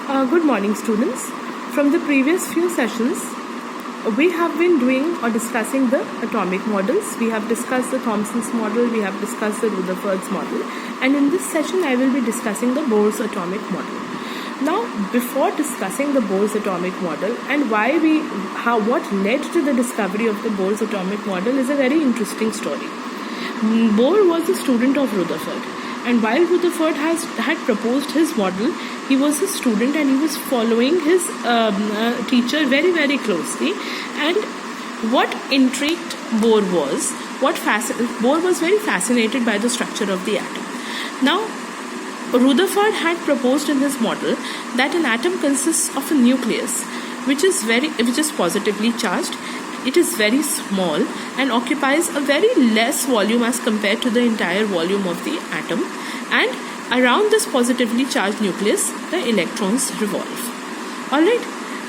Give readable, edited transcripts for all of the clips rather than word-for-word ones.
Good morning, students. From the previous few sessions, we have been doing or discussing the atomic models. We have discussed the Thomson's model, we have discussed the Rutherford's model, and in this session I will be discussing the Bohr's atomic model. Now, before discussing the Bohr's atomic model and what led to the discovery of the Bohr's atomic model is a very interesting story. Bohr was a student of Rutherford, and while Rutherford had proposed his model, he was a student and he was following his teacher very, very closely. And what intrigued Bohr was, Bohr was very fascinated by the structure of the atom. Now, Rutherford had proposed in his model that an atom consists of a nucleus, which is positively charged. It is very small and occupies a very less volume as compared to the entire volume of the atom, and around this positively charged nucleus the electrons revolve. Alright,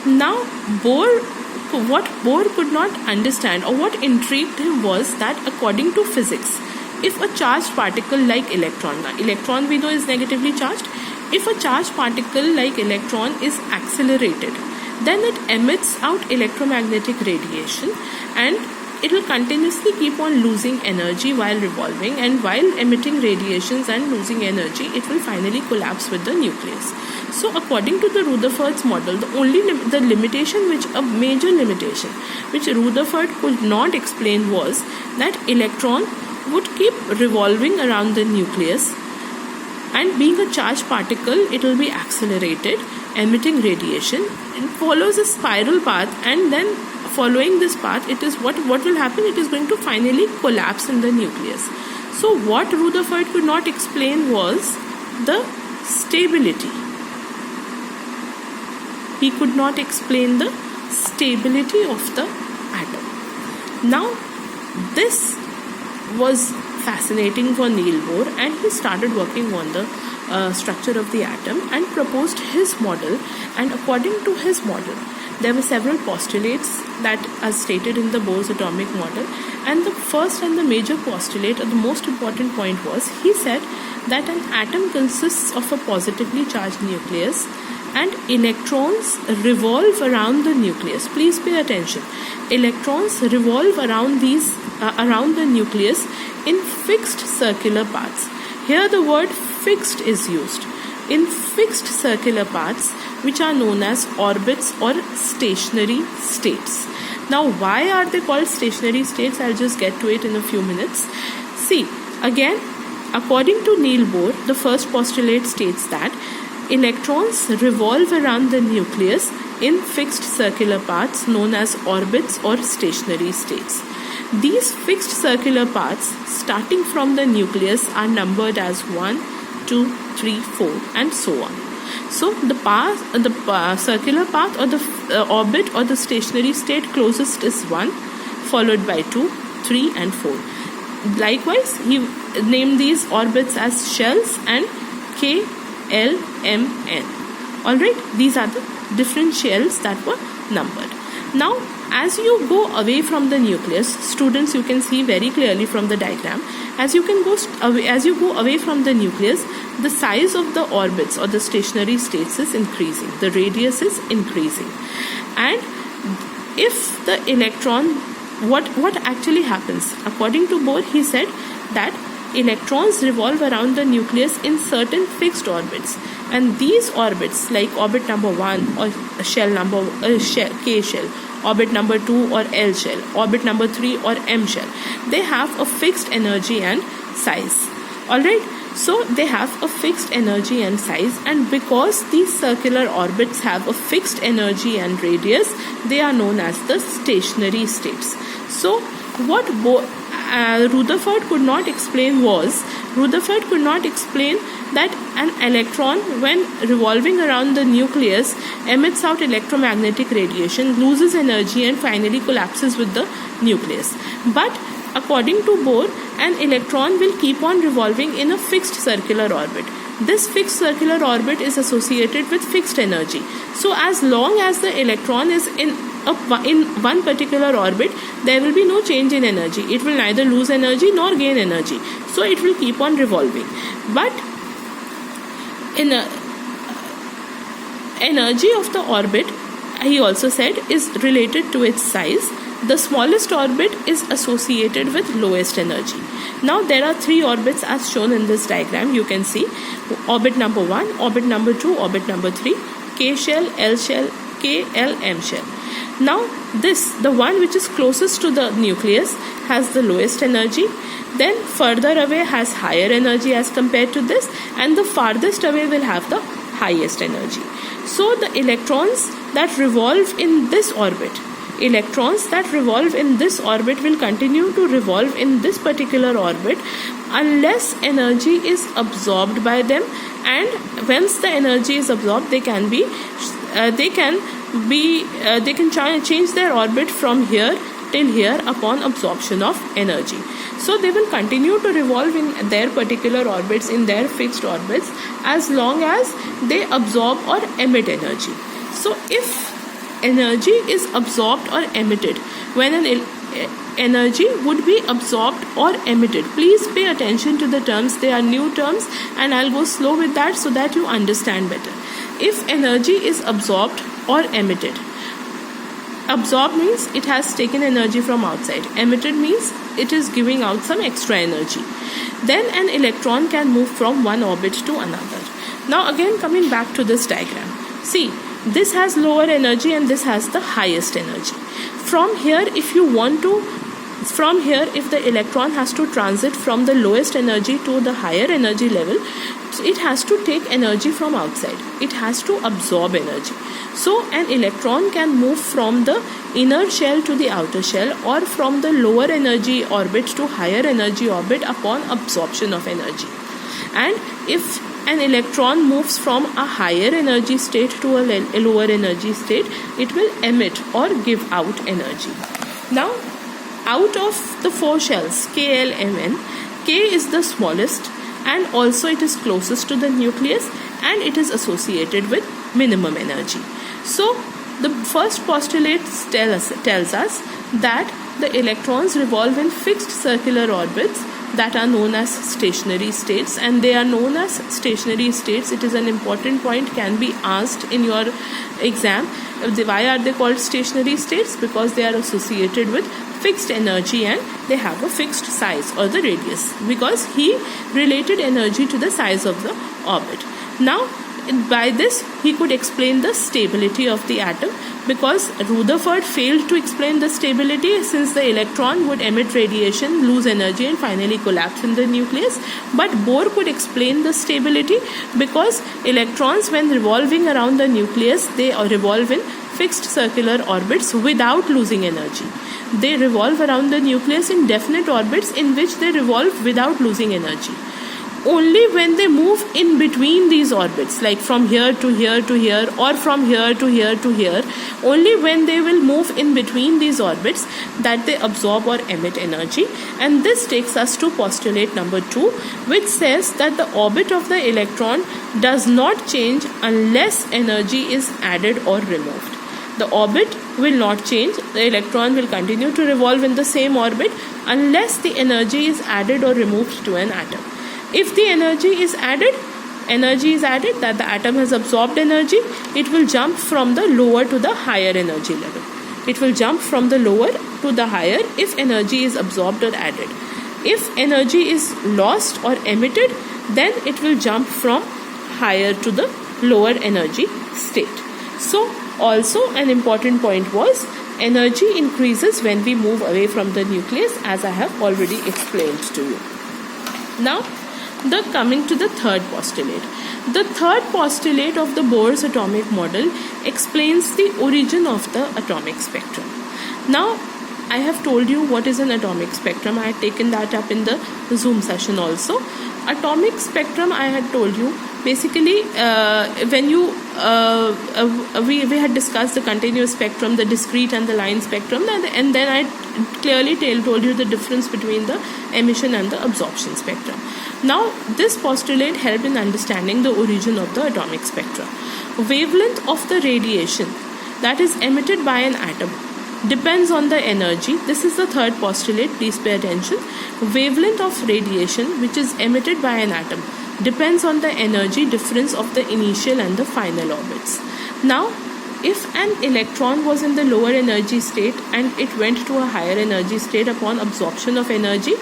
now what Bohr could not understand, or what intrigued him, was that according to physics, if a charged particle like electron we know is negatively charged, if a charged particle like electron is accelerated, then it emits out electromagnetic radiation and it will continuously keep on losing energy while revolving, and while emitting radiations and losing energy, it will finally collapse with the nucleus. So according to the Rutherford's model, the major limitation which Rutherford could not explain was that electron would keep revolving around the nucleus, and being a charged particle, it will be accelerated, emitting radiation. It follows a spiral path, and then following this path, it is what will happen? It is going to finally collapse in the nucleus. So what Rutherford could not explain was the stability. He could not explain the stability of the atom. Now, this was fascinating for Niels Bohr, and he started working on the structure of the atom and proposed his model. And according to his model, there were several postulates that are stated in the Bohr's atomic model, and the first and the major postulate, or the most important point, was he said that an atom consists of a positively charged nucleus and electrons revolve around the nucleus. Please pay attention. Electrons revolve around the nucleus in fixed circular paths. Here the word fixed is used. In fixed circular paths, which are known as orbits or stationary states. Now, why are they called stationary states? I'll just get to it in a few minutes. See, again, according to Niels Bohr, the first postulate states that electrons revolve around the nucleus in fixed circular paths known as orbits or stationary states. These fixed circular paths starting from the nucleus are numbered as 1, 2, 3, 4 and so on. So the circular path or the orbit or the stationary state closest is 1, followed by 2, 3 and 4. Likewise, he named these orbits as shells and K, L, M, N. Alright, these are the different shells that were numbered. Now, as you go away from the nucleus, students, you can see very clearly from the diagram, as you go away from the nucleus, the size of the orbits or the stationary states is increasing. The radius is increasing. And if the electron, what actually happens? According to Bohr, he said that electrons revolve around the nucleus in certain fixed orbits, and these orbits, like orbit number 1 or K shell, orbit number 2 or L shell, orbit number 3 or M shell, they have a fixed energy and size. Alright, so they have a fixed energy and size, and because these circular orbits have a fixed energy and radius, they are known as the stationary states. So what Rutherford could not explain was, Rutherford could not explain that an electron, when revolving around the nucleus, emits out electromagnetic radiation, loses energy and finally collapses with the nucleus. But according to Bohr, an electron will keep on revolving in a fixed circular orbit. This fixed circular orbit is associated with fixed energy. So as long as the electron is in one particular orbit, there will be no change in energy. It will neither lose energy nor gain energy. So it will keep on revolving. But energy of the orbit, he also said, is related to its size. The smallest orbit is associated with lowest energy. Now there are 3 orbits as shown in this diagram. You can see orbit number 1, orbit number 2, orbit number 3, K shell, L shell, K, L, M shell. Now the one which is closest to the nucleus has the lowest energy, then further away has higher energy as compared to this, and the farthest away will have the highest energy. So the electrons that revolve in this orbit will continue to revolve in this particular orbit unless energy is absorbed by them, and once the energy is absorbed, they can change their orbit from here till here upon absorption of energy. So they will continue to revolve in their particular orbits, in their fixed orbits, as long as they absorb or emit energy. So if energy is absorbed or emitted, when an energy would be absorbed or emitted, please pay attention to the terms. They are new terms and I'll go slow with that so that you understand better. If energy is absorbed or emitted, absorbed means it has taken energy from outside, emitted means it is giving out some extra energy, then an electron can move from one orbit to another. Now again, coming back to this diagram, see, this has lower energy and this has the highest energy. From here, if the electron has to transit from the lowest energy to the higher energy level, it has to take energy from outside. It has to absorb energy. So an electron can move from the inner shell to the outer shell, or from the lower energy orbit to higher energy orbit upon absorption of energy. And if an electron moves from a higher energy state to a lower energy state, it will emit or give out energy. Now, out of the 4 shells, K, L, M, N, K is the smallest, and also it is closest to the nucleus, and it is associated with minimum energy. So the first postulate tells us that the electrons revolve in fixed circular orbits that are known as stationary states, and they are known as stationary states. It is an important point, can be asked in your exam. Why are they called stationary states? Because they are associated with fixed energy and they have a fixed size or the radius, because he related energy to the size of the orbit. Now by this he could explain the stability of the atom, because Rutherford failed to explain the stability, since the electron would emit radiation, lose energy and finally collapse in the nucleus. But Bohr could explain the stability, because electrons, when revolving around the nucleus, they revolve in fixed circular orbits without losing energy. They revolve around the nucleus in definite orbits in which they revolve without losing energy. Only when they move in between these orbits, like from here to here to here, or from here to here to here, only when they will move in between these orbits that they absorb or emit energy. And this takes us to postulate number 2, which says that the orbit of the electron does not change unless energy is added or removed. The orbit will not change. The electron will continue to revolve in the same orbit unless the energy is added or removed to an atom. If the energy is added, that the atom has absorbed energy, it will jump from the lower to the higher energy level. It will jump from the lower to the higher if energy is absorbed or added. If energy is lost or emitted, then it will jump from higher to the lower energy state. So also an important point was, energy increases when we move away from the nucleus, as I have already explained to you. Now, coming to the third postulate. The third postulate of the Bohr's atomic model explains the origin of the atomic spectrum. Now, I have told you what is an atomic spectrum. I had taken that up in the Zoom session also. Atomic spectrum, I had told you, basically when you we had discussed the continuous spectrum, the discrete and the line spectrum, and then I clearly told you the difference between the emission and the absorption spectrum. Now this postulate helped in understanding the origin of the atomic spectrum. Wavelength of the radiation that is emitted by an atom depends on the energy. This is the third postulate, please pay attention. Wavelength of radiation which is emitted by an atom depends on the energy difference of the initial and the final orbits. Now, if an electron was in the lower energy state and it went to a higher energy state upon absorption of energy,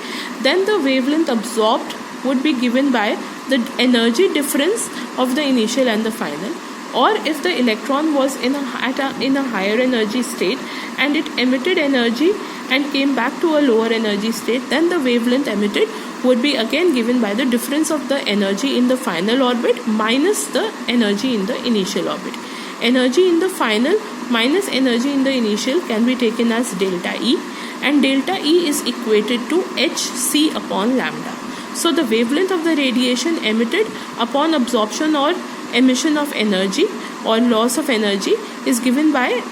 then the wavelength absorbed would be given by the energy difference of the initial and the final. Or if the electron was in a higher energy state and it emitted energy and came back to a lower energy state, then the wavelength emitted would be again given by the difference of the energy in the final orbit minus the energy in the initial orbit. Energy in the final minus energy in the initial can be taken as delta E, and delta E is equated to hc upon lambda. So the wavelength of the radiation emitted upon absorption or emission of energy or loss of energy is given by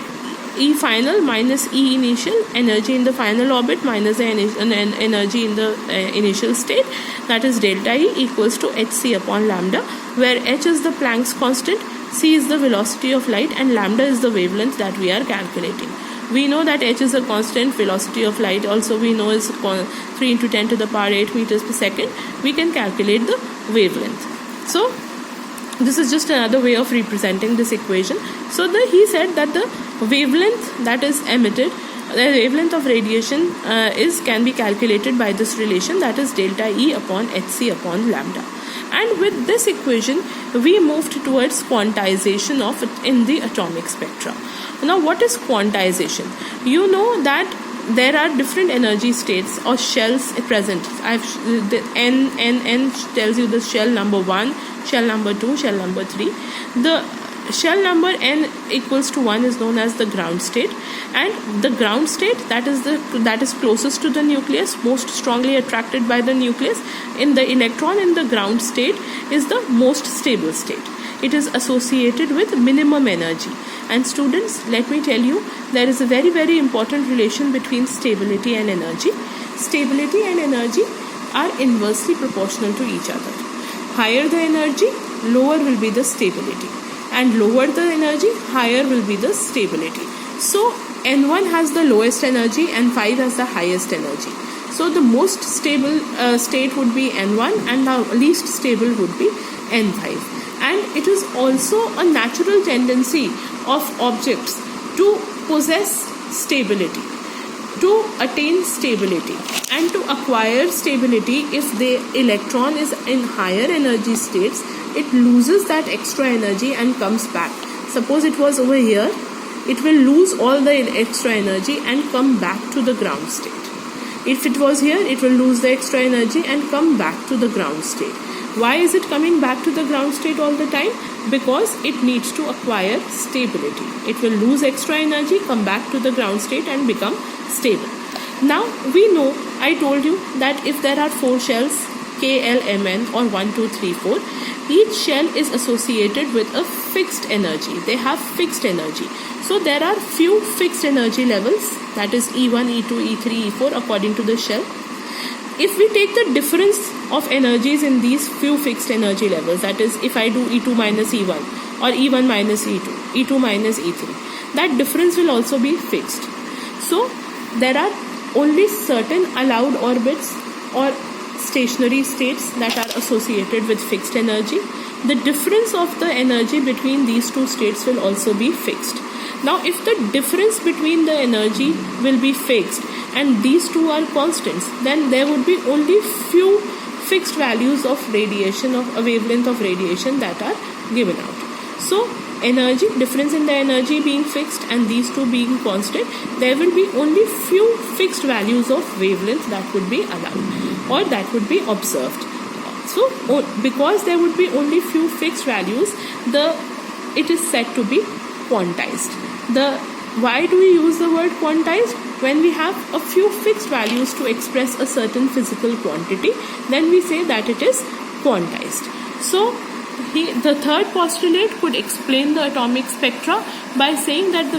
E final minus E initial, energy in the final orbit minus the energy in the initial state, that is delta E equals to hc upon lambda, where h is the Planck's constant, c is the velocity of light, and lambda is the wavelength that we are calculating. We know that h is a constant, velocity of light also we know is 3 into 10 to the power 8 meters per second. We can calculate the wavelength. So this is just another way of representing this equation. So he said that the wavelength that is emitted, the wavelength of radiation can be calculated by this relation, that is delta E upon hc upon lambda. And with this equation, we moved towards quantization of it in the atomic spectra. Now, what is quantization? You know that there are different energy states or shells present. The N tells you the shell number 1, shell number 2, shell number 3. The shell number n equals to 1 is known as the ground state, and the ground state, that is closest to the nucleus, most strongly attracted by the nucleus. In the electron in the ground state is the most stable state. It is associated with minimum energy. And students, let me tell you, there is a very, very important relation between stability and energy. Stability and energy are inversely proportional to each other. Higher the energy, lower will be the stability, and lower the energy, higher will be the stability. So N1 has the lowest energy and 5 has the highest energy. So the most stable state would be N1 and the least stable would be N5. And it is also a natural tendency of objects to possess stability, to attain stability, and to acquire stability. If the electron is in higher energy states, it loses that extra energy and comes back. Suppose it was over here, it will lose all the extra energy and come back to the ground state. If it was here, it will lose the extra energy and come back to the ground state. Why is it coming back to the ground state all the time? Because it needs to acquire stability. It will lose extra energy, come back to the ground state and become stable. Now we know, I told you that if there are 4 shells, K, L, M, N or 1, 2, 3, 4, each shell is associated with a fixed energy. They have fixed energy. So there are few fixed energy levels, that is E1, E2, E3, E4 according to the shell. If we take the difference of energies in these few fixed energy levels, that is if I do E2 minus E1 or E1 minus E2, E2 minus E3, that difference will also be fixed. So there are only certain allowed orbits or stationary states that are associated with fixed energy. The difference of the energy between these two states will also be fixed. Now if the difference between the energy will be fixed and these two are constants, then there would be only few fixed values of radiation, of a wavelength of radiation that are given out. So energy, difference in the energy being fixed and these two being constant, there will be only few fixed values of wavelength that would be allowed or that would be observed. So because there would be only few fixed values, it is said to be quantized. Why do we use the word quantized? When we have a few fixed values to express a certain physical quantity, then we say that it is quantized. So the third postulate could explain the atomic spectra by saying that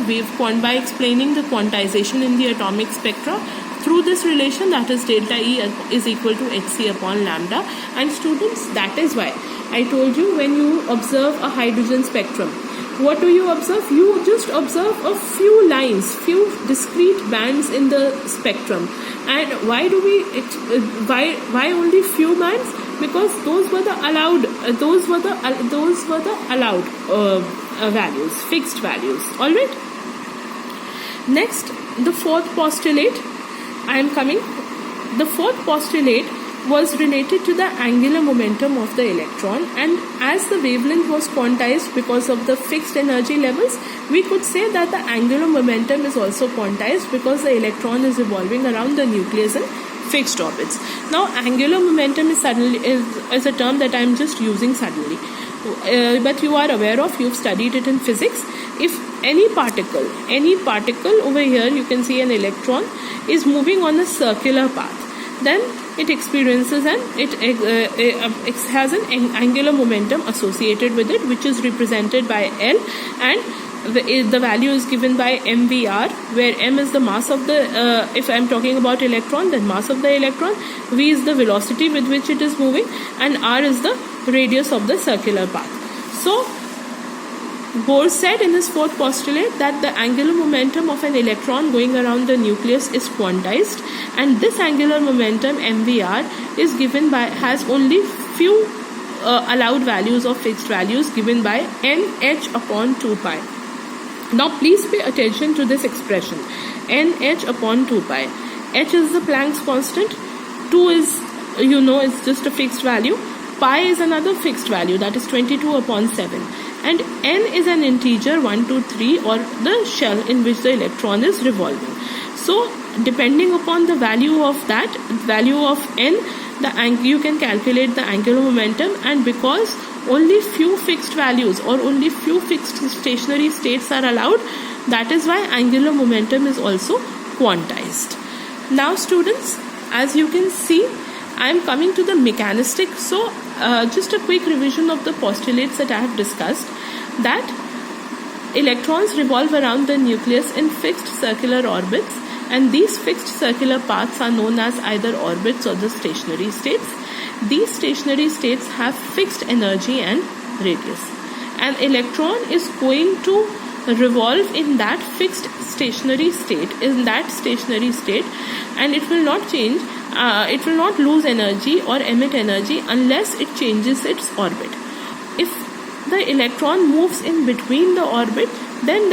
by explaining the quantization in the atomic spectra through this relation, that is delta E is equal to hc upon lambda. And students, that is why I told you, when you observe a hydrogen spectrum, what do you observe? You just observe a few lines, few discrete bands in the spectrum. And why do we? Why only few bands? Because those were the allowed values, fixed values. All right. Next, the fourth postulate. The fourth postulate was related to the angular momentum of the electron, and as the wavelength was quantized because of the fixed energy levels, we could say that the angular momentum is also quantized because the electron is revolving around the nucleus in fixed orbits. Now, angular momentum is a term that I am just using suddenly, but you are aware of, you've studied it in physics. If any particle over here, you can see an electron, is moving on a circular path, then it experiences it has an angular momentum associated with it, which is represented by L, and the value is given by mvr, where m is the mass of the if I am talking about electron, then mass of the electron, v is the velocity with which it is moving, and r is the radius of the circular path. So Bohr said in his fourth postulate that the angular momentum of an electron going around the nucleus is quantized, and this angular momentum mvr is given by, has only few allowed values of fixed values given by nh upon 2 pi. Now please pay attention to this expression, nh upon 2 pi. H is the Planck's constant, 2 is, it's just a fixed value, pi is another fixed value, that is 22 upon 7. And n is an integer 1, 2, 3, or the shell in which the electron is revolving. So depending upon the value of that, value of n, you can calculate the angular momentum, and because only few fixed values or only few fixed stationary states are allowed, that is why angular momentum is also quantized. Now students, as you can see, I am coming to the mechanistic. So just a quick revision of the postulates that I have discussed, that electrons revolve around the nucleus in fixed circular orbits, and these fixed circular paths are known as either orbits or the stationary states. These stationary states have fixed energy and radius. An electron is going to revolve in that fixed stationary state, and it will not change, it will not lose energy or emit energy unless it changes its orbit. If the electron moves in between the orbit, then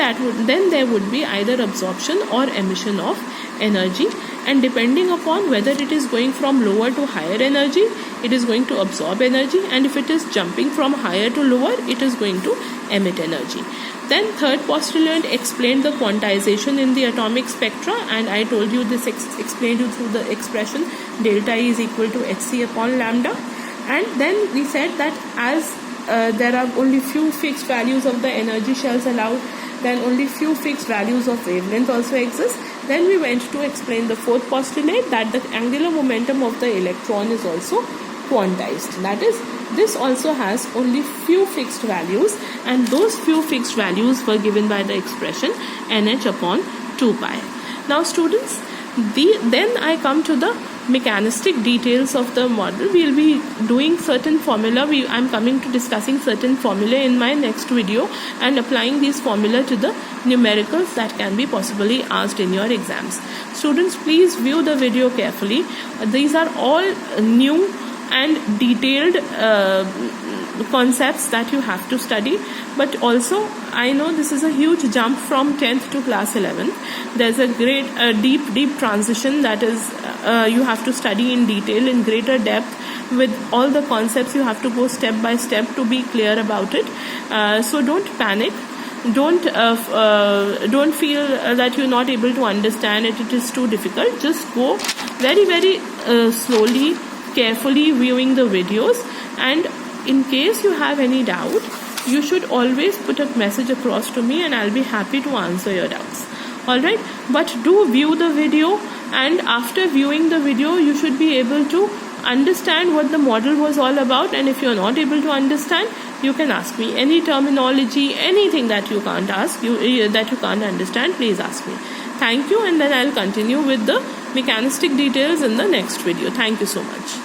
there would be either absorption or emission of energy, and depending upon whether it is going from lower to higher energy, it is going to absorb energy, and if it is jumping from higher to lower, it is going to emit energy. Then third postulate explained the quantization in the atomic spectra, and I told you this, explained you through the expression delta E is equal to hc upon lambda. And then we said that as there are only few fixed values of the energy shells allowed, then only few fixed values of wavelength also exist. Then we went to explain the fourth postulate, that the angular momentum of the electron is also quantized. That is, this also has only few fixed values, and those few fixed values were given by the expression nh upon 2 pi. Now students, then I come to the mechanistic details of the model. We will be doing certain formula. I am coming to discussing certain formula in my next video and applying these formula to the numericals that can be possibly asked in your exams. Students, please view the video carefully. These are all new and detailed concepts that you have to study, but also I know this is a huge jump from 10th to class 11th. There's a great deep transition that is you have to study in detail, in greater depth, with all the concepts. You have to go step by step to be clear about it. So don't panic, don't feel that you're not able to understand it, it is too difficult. Just go very slowly, carefully viewing the videos, and in case you have any doubt, you should always put a message across to me and I'll be happy to answer your doubts. Alright, but do view the video, and after viewing the video you should be able to understand what the model was all about. And if you're not able to understand, you can ask me any terminology, anything that you can't understand, please ask me. Thank you, and then I'll continue with the mechanistic details in the next video. Thank you so much.